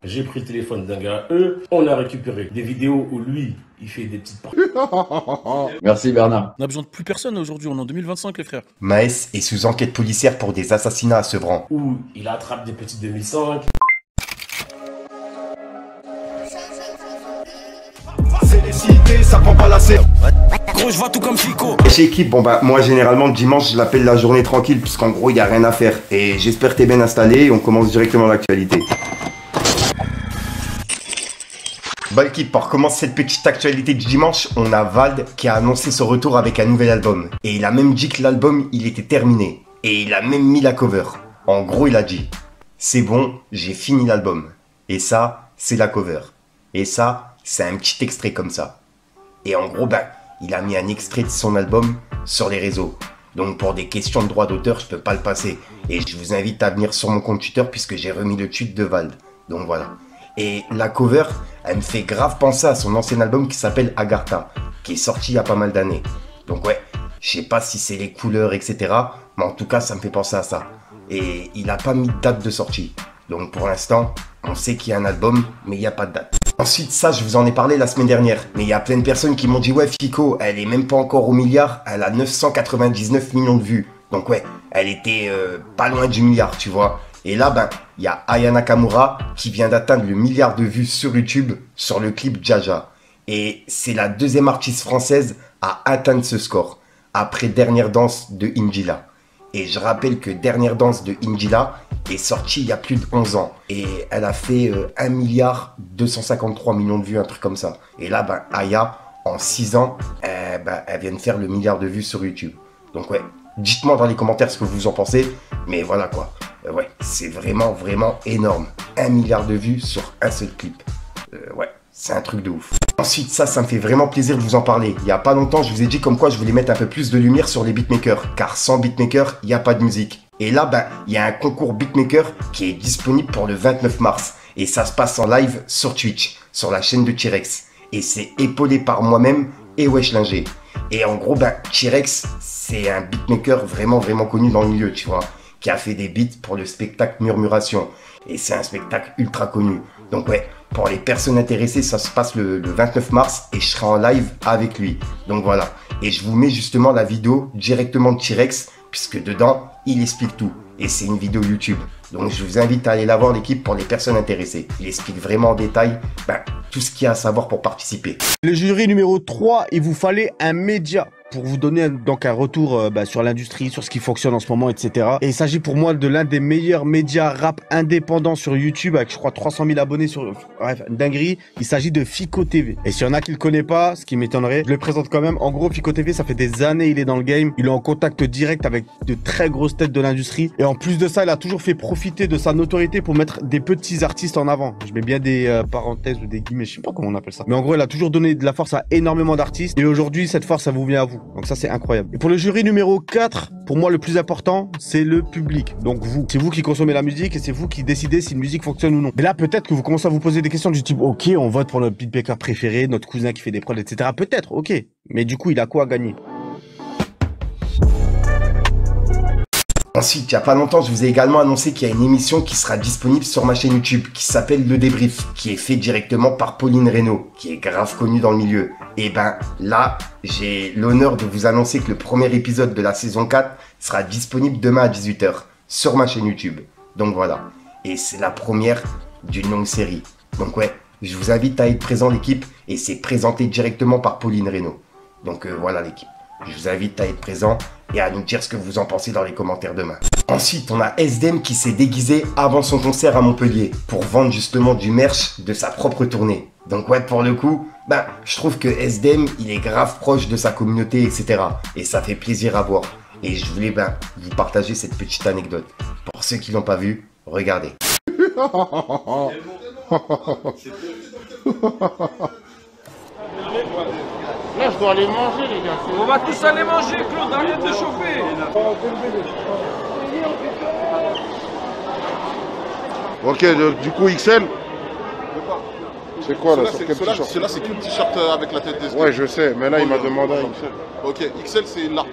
J'ai pris le téléphone d'un gars, on a récupéré des vidéos où lui, il fait des petites parties. Merci Bernard. On a besoin de plus personne aujourd'hui, on est en 2025 les frères. Maes est sous enquête policière pour des assassinats à Sevran. Où il attrape des petits 2005. C'est les cités, ça prend pas la serre. Gros, je vois tout comme Fico. Chez équipe, bon bah moi généralement le dimanche je l'appelle la journée tranquille puisqu'en gros il y a rien à faire. Et j'espère que t'es bien installé et on commence directement l'actualité. Bah équipe, pour commencer cette petite actualité du dimanche, on a Vald qui a annoncé son retour avec un nouvel album. Et il a même dit que l'album il était terminé. Et il a même mis la cover. En gros il a dit, c'est bon, j'ai fini l'album. Et ça, c'est la cover. Et ça, c'est un petit extrait comme ça. Et en gros, bah, il a mis un extrait de son album sur les réseaux. Donc pour des questions de droit d'auteur, je peux pas le passer. Et je vous invite à venir sur mon compte Twitter puisque j'ai remis le tweet de Vald. Donc voilà. Et la cover, elle me fait grave penser à son ancien album qui s'appelle Agartha, qui est sorti il y a pas mal d'années. Donc ouais, je sais pas si c'est les couleurs, etc. Mais en tout cas, ça me fait penser à ça. Et il a pas mis de date de sortie. Donc pour l'instant, on sait qu'il y a un album, mais il n'y a pas de date. Ensuite, ça, je vous en ai parlé la semaine dernière. Mais il y a plein de personnes qui m'ont dit, ouais, Fico, elle est même pas encore au milliard, elle a 999 millions de vues. Donc ouais, elle était pas loin du milliard, tu vois. Et là, ben, il y a Aya Nakamura qui vient d'atteindre le milliard de vues sur YouTube sur le clip Jaja. Et c'est la deuxième artiste française à atteindre ce score, après Dernière Danse de Injila. Et je rappelle que Dernière Danse de Injila est sortie il y a plus de 11 ans. Et elle a fait 1 milliard 253 millions de vues, un truc comme ça. Et là, ben, Aya, en 6 ans, elle vient de faire le milliard de vues sur YouTube. Donc ouais, dites-moi dans les commentaires ce que vous en pensez. Mais voilà quoi. Ouais, c'est vraiment énorme. 1 milliard de vues sur un seul clip. Ouais, c'est un truc de ouf. Ensuite, ça me fait vraiment plaisir de vous en parler. Il y a pas longtemps, je vous ai dit comme quoi je voulais mettre un peu plus de lumière sur les beatmakers. Car sans beatmaker, il n'y a pas de musique. Et là, ben, il y a un concours beatmaker qui est disponible pour le 29 mars. Et ça se passe en live sur Twitch, sur la chaîne de T-Rex. Et c'est épaulé par moi-même et Weshlinger. Et en gros, ben, T-Rex, c'est un beatmaker vraiment connu dans le milieu, tu vois, qui a fait des beats pour le spectacle Murmuration. Et c'est un spectacle ultra connu. Donc ouais, pour les personnes intéressées, ça se passe le 29 mars et je serai en live avec lui. Donc voilà. Et je vous mets justement la vidéo directement de T-Rex, puisque dedans, il explique tout. Et c'est une vidéo YouTube. Donc je vous invite à aller la voir l'équipe pour les personnes intéressées. Il explique vraiment en détail tout ce qu'il y a à savoir pour participer. Le jury numéro 3, il vous fallait un média pour vous donner donc un retour sur l'industrie, sur ce qui fonctionne en ce moment, etc. Et il s'agit pour moi de l'un des meilleurs médias rap indépendants sur YouTube, avec je crois 300 000 abonnés sur... Bref, dinguerie. Il s'agit de Fico TV. Et s'il y en a qui le connaissent pas, ce qui m'étonnerait, je le présente quand même. En gros, Fico TV, ça fait des années il est dans le game. Il est en contact direct avec de très grosses têtes de l'industrie. Et en plus de ça, il a toujours fait profiter de sa notoriété pour mettre des petits artistes en avant. Je mets bien des parenthèses ou des guillemets, je sais pas comment on appelle ça. Mais en gros, il a toujours donné de la force à énormément d'artistes. Et aujourd'hui, cette force, ça vous vient à vous. Donc ça, c'est incroyable. Et pour le jury numéro 4, pour moi, le plus important, c'est le public. Donc vous, c'est vous qui consommez la musique et c'est vous qui décidez si une musique fonctionne ou non. Mais là, peut-être que vous commencez à vous poser des questions du type, ok, on vote pour notre beatmaker préféré, notre cousin qui fait des prods, etc. Peut-être, ok. Mais du coup, il a quoi à gagner? Ensuite, il n'y a pas longtemps, je vous ai également annoncé qu'il y a une émission qui sera disponible sur ma chaîne YouTube, qui s'appelle Le Débrief, qui est fait directement par Pauline Reynaud, qui est grave connue dans le milieu. Et ben là, j'ai l'honneur de vous annoncer que le premier épisode de la saison 4 sera disponible demain à 18 h sur ma chaîne YouTube. Donc voilà. Et c'est la première d'une longue série. Donc ouais, je vous invite à être présent l'équipe, et c'est présenté directement par Pauline Reynaud. Donc voilà l'équipe. Je vous invite à être présent et à nous dire ce que vous en pensez dans les commentaires demain. Ensuite, on a SDM qui s'est déguisé avant son concert à Montpellier pour vendre justement du merch de sa propre tournée. Donc ouais, pour le coup, je trouve que SDM, il est grave proche de sa communauté, etc. Et ça fait plaisir à voir. Et je voulais vous partager cette petite anecdote. Pour ceux qui l'ont pas vu, regardez. Là, je dois aller manger, les gars. On va tous aller manger, Claude, arrête de chauffer. Ok, du coup, XL. C'est quoi là? Celui-là, c'est que le t-shirt avec la tête des. Ouais, je sais, mais là, il m'a demandé un XL. Ok, XL, c'est là.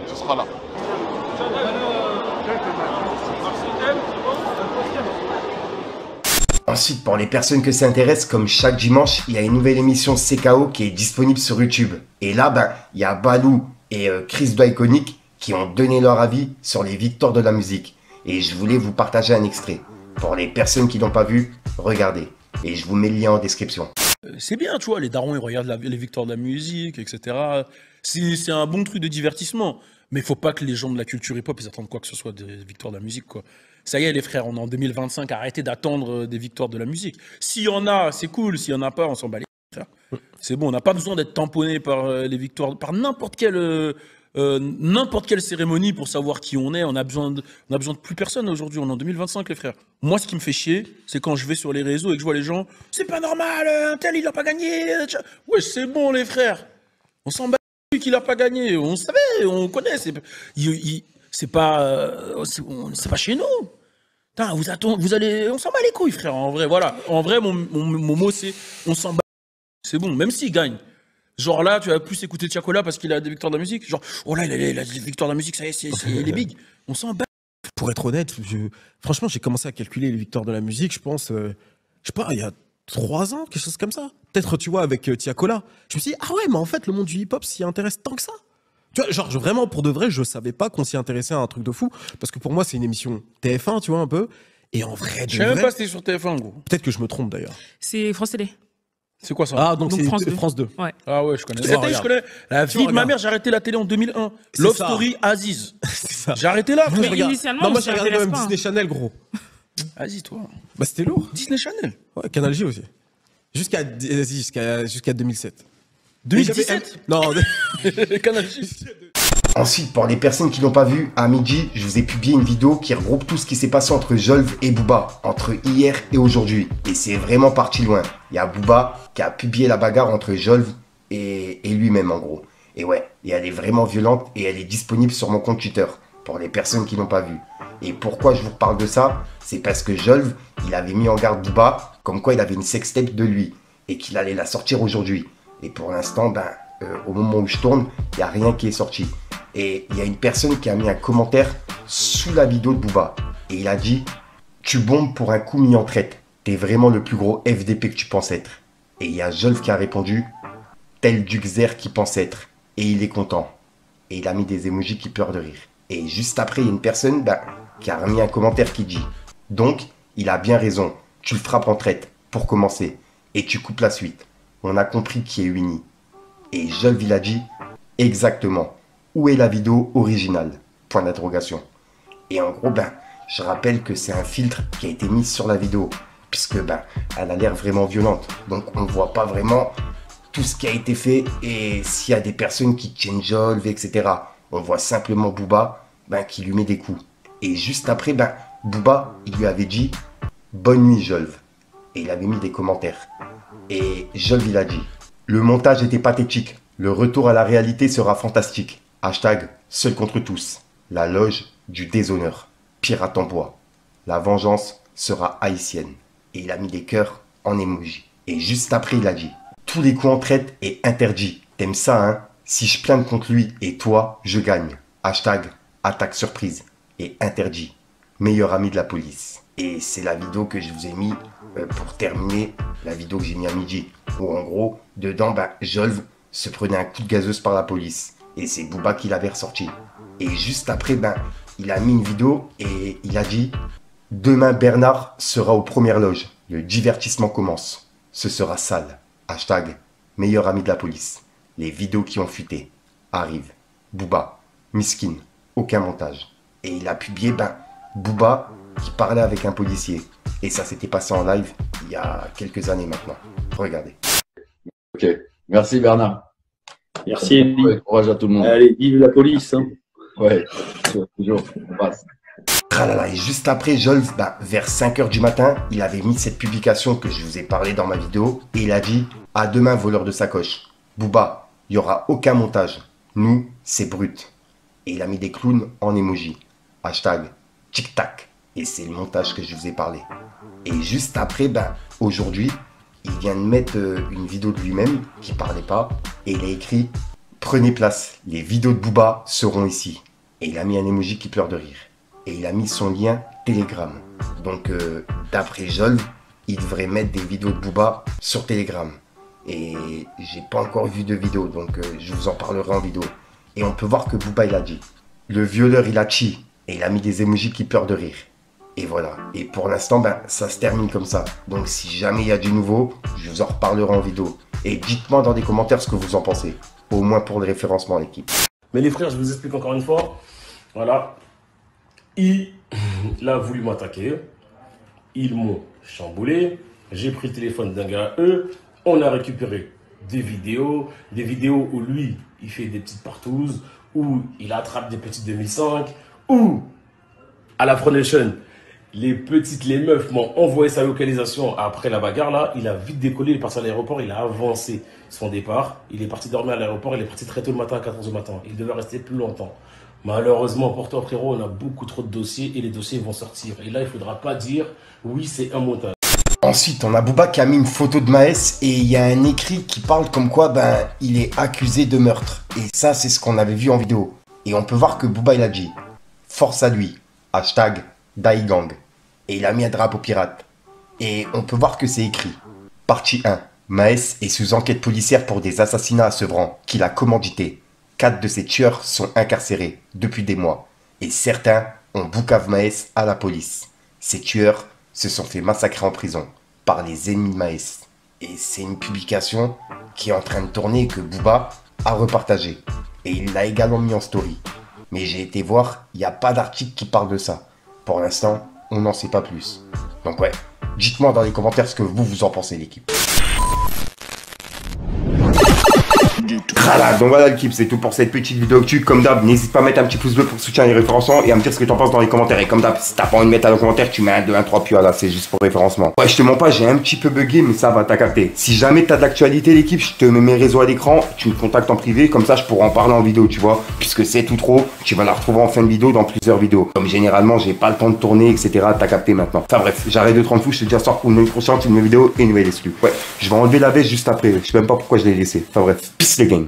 Ce sera là. ensuite, pour les personnes que ça intéresse, comme chaque dimanche, il y a une nouvelle émission CKO qui est disponible sur YouTube. Et là, il y a Balou et Chris de Iconic qui ont donné leur avis sur les victoires de la musique. Et je voulais vous partager un extrait. Pour les personnes qui n'ont pas vu, regardez. Et je vous mets le lien en description. C'est bien, tu vois, les darons, ils regardent les victoires de la musique, etc. C'est un bon truc de divertissement. Mais il faut pas que les gens de la culture hip-hop, ils attendent quoi que ce soit des victoires de la musique, quoi. Ça y est, les frères, on est en 2025, arrêtez d'attendre des victoires de la musique. S'il y en a, c'est cool. S'il y en a pas, on s'en bat les frères. C'est bon, on n'a pas besoin d'être tamponné par les victoires, par n'importe quelle cérémonie pour savoir qui on est. On a besoin de plus personne aujourd'hui. On est en 2025, les frères. Moi, ce qui me fait chier, c'est quand je vais sur les réseaux et que je vois les gens, c'est pas normal, un tel, il a pas gagné. Ouais, c'est bon, les frères. On s'en bat qu'il a pas gagné. On savait, on connaît. C'est pas chez nous. Putain, vous allez, on s'en bat les couilles, frère. En vrai, voilà. En vrai, mon mot, c'est on s'en bat. C'est bon, même s'il gagne. Genre là, tu vas plus écouter Tiakola parce qu'il a des victoires de la musique. Genre, oh là, il a des victoires de la musique, ça y est, il est big. On s'en bat. Pour être honnête, franchement, j'ai commencé à calculer les victoires de la musique, je pense, je sais pas, il y a 3 ans, quelque chose comme ça. Peut-être, tu vois, avec Tiakola. Je me suis dit, ah ouais, mais en fait, le monde du hip-hop s'y intéresse tant que ça. Tu vois, genre, vraiment, pour de vrai, je savais pas qu'on s'y intéressait à un truc de fou. Parce que pour moi, c'est une émission TF1, tu vois, un peu. Et en vrai, je sais même pas si c'était sur TF1, gros. Peut-être que je me trompe, d'ailleurs. C'est France Télé. C'est quoi ça? Ah, donc c'est France 2. Ouais. Ah ouais, je connais. Je connais. La vie de ma mère, j'ai arrêté la télé en 2001. Love Story, Aziz. C'est ça. J'ai arrêté là. Mais initialement, non, moi j'ai regardé même Disney Channel, gros. Vas-y, toi. Bah, c'était lourd. Disney Channel. Ouais, Canal J aussi. Jusqu'à 2007. 2017 Non, Canal J. Ensuite, pour les personnes qui n'ont pas vu, à midi, je vous ai publié une vidéo qui regroupe tout ce qui s'est passé entre Jolv et Booba, entre hier et aujourd'hui. Et c'est vraiment parti loin. Il y a Booba qui a publié la bagarre entre Jolv et lui-même, en gros. Et ouais, et elle est vraiment violente et elle est disponible sur mon compte Twitter, pour les personnes qui n'ont pas vu. Et pourquoi je vous reparle de ça? C'est parce que Jolv, il avait mis en garde Booba, comme quoi il avait une sextape de lui, et qu'il allait la sortir aujourd'hui. Et pour l'instant, au moment où je tourne, il n'y a rien qui est sorti. Et il y a une personne qui a mis un commentaire sous la vidéo de Booba. Et il a dit « Tu bombes pour un coup mis en traite. T'es vraiment le plus gros FDP que tu penses être. » Et il y a Jolv qui a répondu « Tel Duxer qui pense être. Et il est content. » Et il a mis des emojis qui pleurent de rire. Et juste après, il y a une personne qui a remis un commentaire qui dit « Donc, il a bien raison. Tu le frappes en traite, pour commencer. Et tu coupes la suite. On a compris qui est uni. » Et Jolv, il a dit « Exactement. Où est la vidéo originale? Point d'interrogation. » Et en gros, je rappelle que c'est un filtre qui a été mis sur la vidéo, puisque elle a l'air vraiment violente. Donc on ne voit pas vraiment tout ce qui a été fait et s'il y a des personnes qui tiennent Jolv, etc. On voit simplement Booba qui lui met des coups. Et juste après, Booba, il lui avait dit « Bonne nuit Jolv ». Et il avait mis des commentaires. Et Jolv, il a dit « Le montage était pathétique. Le retour à la réalité sera fantastique. Hashtag seul contre tous. La loge du déshonneur. Pirate en bois. La vengeance sera haïtienne. » Et il a mis des cœurs en emoji. Et juste après, il a dit « Tous les coups en traite est interdit. T'aimes ça, hein? Si je plains contre lui et toi, je gagne. Hashtag attaque surprise. Et interdit. Meilleur ami de la police. » Et c'est la vidéo que je vous ai mis pour terminer. La vidéo que j'ai mis à midi. Où en gros, dedans, Jolv se prenait un coup de gazeuse par la police. Et c'est Booba qui l'avait ressorti. Et juste après, il a mis une vidéo et il a dit « Demain, Bernard sera aux premières loges. Le divertissement commence. Ce sera sale. Hashtag meilleur ami de la police. Les vidéos qui ont fuité arrivent. Booba, miskin, aucun montage. » Et il a publié Booba qui parlait avec un policier. Et ça s'était passé en live il y a quelques années maintenant. Regardez. Ok, merci Bernard. Merci. Ouais, courage à tout le monde. Allez, vive la police. Hein. Ouais, toujours, on passe. Et juste après, Jolv, vers 5 h du matin, il avait mis cette publication que je vous ai parlé dans ma vidéo. Et il a dit « À demain, voleur de sacoche. Booba, il n'y aura aucun montage. Nous, c'est brut. » Et il a mis des clowns en emoji. Hashtag tic-tac. Et c'est le montage que je vous ai parlé. Et juste après, aujourd'hui, il vient de mettre une vidéo de lui-même qui parlait pas. Et il a écrit « Prenez place, les vidéos de Booba seront ici. » Et il a mis un emoji qui pleure de rire. Et il a mis son lien Telegram. Donc, d'après Jolv, il devrait mettre des vidéos de Booba sur Telegram. Et j'ai pas encore vu de vidéo, donc je vous en parlerai en vidéo. Et on peut voir que Booba, il a dit. Le violeur, il a chi. Et il a mis des emojis qui pleurent de rire. Et voilà. Et pour l'instant, ben, ça se termine comme ça. Donc si jamais il y a du nouveau, je vous en reparlerai en vidéo. Et dites-moi dans les commentaires ce que vous en pensez. Au moins pour le référencement, l'équipe. Mais les frères, je vous explique encore une fois. Voilà. Il a voulu m'attaquer. Ils m'ont chamboulé. J'ai pris le téléphone d'un gars à eux. On a récupéré des vidéos où lui, il fait des petites partouzes, où il attrape des petites 2005, où, à la Front Nation, les meufs m'ont envoyé sa localisation après la bagarre là. Il a vite décollé, il est parti à l'aéroport, il a avancé son départ. Il est parti dormir à l'aéroport, il est parti très tôt le matin à 4h du matin. Il devait rester plus longtemps. Malheureusement pour toi frérot, on a beaucoup trop de dossiers et les dossiers vont sortir. Et là, il ne faudra pas dire oui, c'est un montage. Ensuite, on a Booba qui a mis une photo de Maes et il y a un écrit qui parle comme quoi ben, il est accusé de meurtre. Et ça, c'est ce qu'on avait vu en vidéo. Et on peut voir que Booba, il a dit « Force à lui », hashtag Daigang. Et il a mis un drapeau pirate. Et on peut voir que c'est écrit. Partie 1. Maes est sous enquête policière pour des assassinats à Sevran qu'il a commandité. 4 de ses tueurs sont incarcérés depuis des mois. Et certains ont boucave Maes à la police. Ces tueurs se sont fait massacrer en prison par les ennemis de Maes. Et c'est une publication qui est en train de tourner et que Booba a repartagé. Et il l'a également mis en story. Mais j'ai été voir, il n'y a pas d'article qui parle de ça. Pour l'instant, on n'en sait pas plus. Donc ouais, dites-moi dans les commentaires ce que vous en pensez, l'équipe. Voilà, donc voilà l'équipe, c'est tout pour cette petite vidéo actu. Comme d'hab, n'hésite pas à mettre un petit pouce bleu pour soutenir les référencements et à me dire ce que tu en penses dans les commentaires. Et comme d'hab, si t'as pas envie de mettre dans les commentaires, tu mets un 2, 1, 3, puis voilà, c'est juste pour référencement. Ouais, je te mens pas, j'ai un petit peu bugué, mais ça va, t'as capté. Si jamais t'as de l'actualité, l'équipe, je te mets mes réseaux à l'écran, tu me contactes en privé, comme ça je pourrai en parler en vidéo, tu vois. Puisque c'est tout trop, tu vas la retrouver en fin de vidéo dans plusieurs vidéos. Comme généralement, j'ai pas le temps de tourner, etc. T'as capté maintenant. Enfin bref, j'arrête de te rendre fou, je te dis à ce soir pour une nouvelle prochaine, une nouvelle vidéo et une nouvelle exclue. Ouais, je vais enlever la veste juste après, je sais même pas pourquoi je l'ai laissé. Enfin bref, peace les gang.